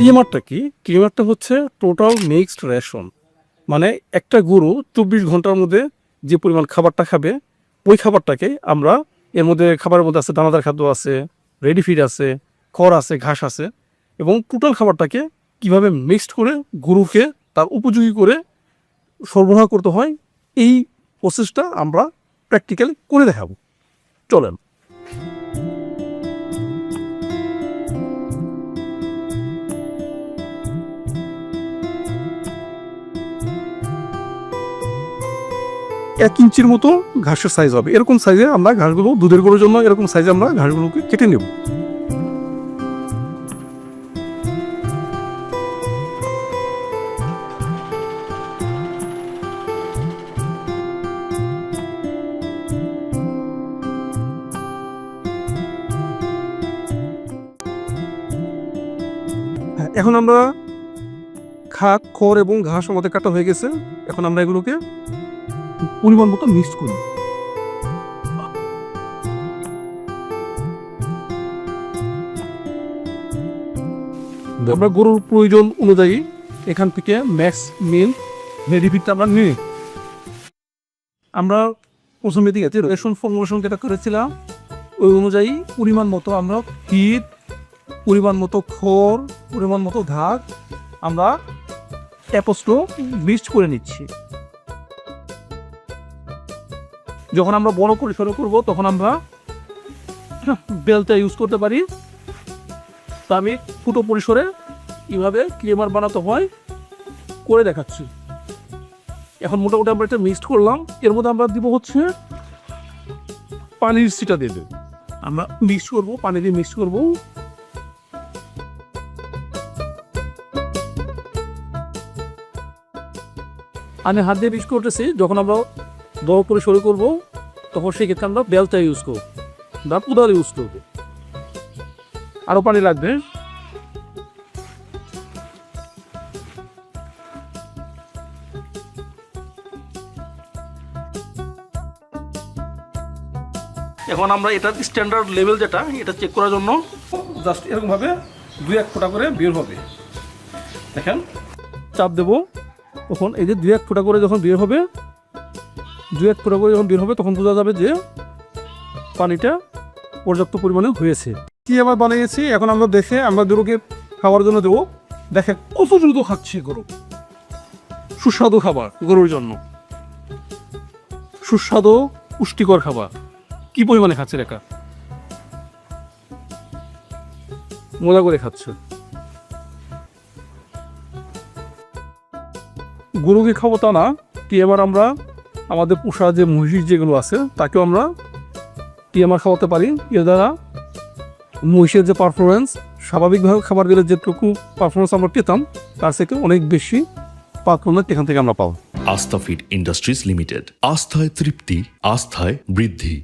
টিএমআরটা কি? টিএমআরটা হচ্ছে total mixed ration. মানে একটা গরু 24 ঘন্টার মধ্যে যে পরিমাণ খাবারটা খাবে, ওই খাবারটাকে আমরা এর মধ্যে খাবারের মধ্যে আছে দানাদার খাদ্য আছে, রেডি ফিড আছে, খড় আছে, ঘাস আছে, এবং টোটাল খাবারটাকে কিভাবে মিক্সড করে গরুকে তার উপযোগী করে সরবরাহ করতে হয়, এই প্রসেসটা আমরা প্র্যাকটিক্যালি করে দেখাবো। চলেন। এক ইঞ্চির মতো ঘাসের সাইজ হবে, এরকম সাইজে আমরা ঘাসগুলো, দুধের গরুর জন্য এরকম সাইজে আমরা ঘাসগুলোকে কেটে নেব। এখন আমরা খড় এবং ঘাস আমাদের কাটা হয়ে গেছে। এখন আমরা এগুলোকে পরিমাণ মতো মিক্স করি। আমরা গরুর প্রয়োজন অনুযায়ী এখান থেকে ম্যাক্স মিল রেডিফিটটা আমরা নিই। আমরা প্রথমে দিকে যে রেশন ফর্মুলেশন যেটা করেছিলাম, ওই অনুযায়ী পরিমাণ মতো আমরা ফিড, পরিমাণ মতো খড়, পরিমাণ মতো ঘাস আমরা অ্যাপোস্টো মিক্সড করে নিচ্ছি। যখন আমরা বড় পরিসরে করবো তখন আমরা বেলটা ইউজ করতে পারি। তা আমি ছোটো পরিসরে কীভাবে ক্লিমার বানাতে হয় করে দেখাচ্ছি। এখন মোটামুটি আমরা এটা মিক্সড করলাম। এর মধ্যে আমরা দিব হচ্ছে পানির সিটা দেবে, আমরা মিক্স করবো, পানি দিয়ে মিক্স করবো। আমি হাত দিয়ে মিক্স করতেছি। যখন আমরা বড় পরিসরে করবো তখন সেক্ষেত্রে আমরা বেলটা ইউজ করবো বা কুদাল ইউজ করবো। আরও পানি লাগবে। এখন আমরা এটার স্ট্যান্ডার্ড লেভেল যেটা, এটা চেক করার জন্য জাস্ট এরকমভাবে 2-1 ফোঁটা করে বের হবে। দেখেন, চাপ দেবো, তখন এই যে 2-1 ফোঁটা করে যখন বের হবে, 2-1 ফোঁটা করে যখন বের হবে তখন বোঝা যাবে যে পানিটা পর্যাপ্ত পরিমাণে হয়েছে। কি আবার বানিয়েছি, এখন আমরা দেখে আমরা গরুকে খাওয়ার জন্য দেবো। দেখে কত দ্রুত খাচ্ছে গরু। সুস্বাদু খাবার গরুর জন্য, সুস্বাদু পুষ্টিকর খাবার। কি পরিমাণে খাচ্ছে রেখা, মজা করে খাচ্ছে। গরুকে খাবো তা না, টিএমআর আমরা আমাদের পোষা যে মহিষ যেগুলো আছে তাকেও আমরা টিএমআর খাওয়াতে পারি। এর দ্বারা মহিষের যে পারফরমেন্স, স্বাভাবিকভাবে খাবার দিলে যেটুকু পারফরমেন্স আমরা পেতাম তার থেকে অনেক বেশি পারফরমেন্স এখান থেকে আমরা পাবো। আস্থা ফিড ইন্ডাস্ট্রিজ লিমিটেড, আস্থায় তৃপ্তি, আস্থায় বৃদ্ধি।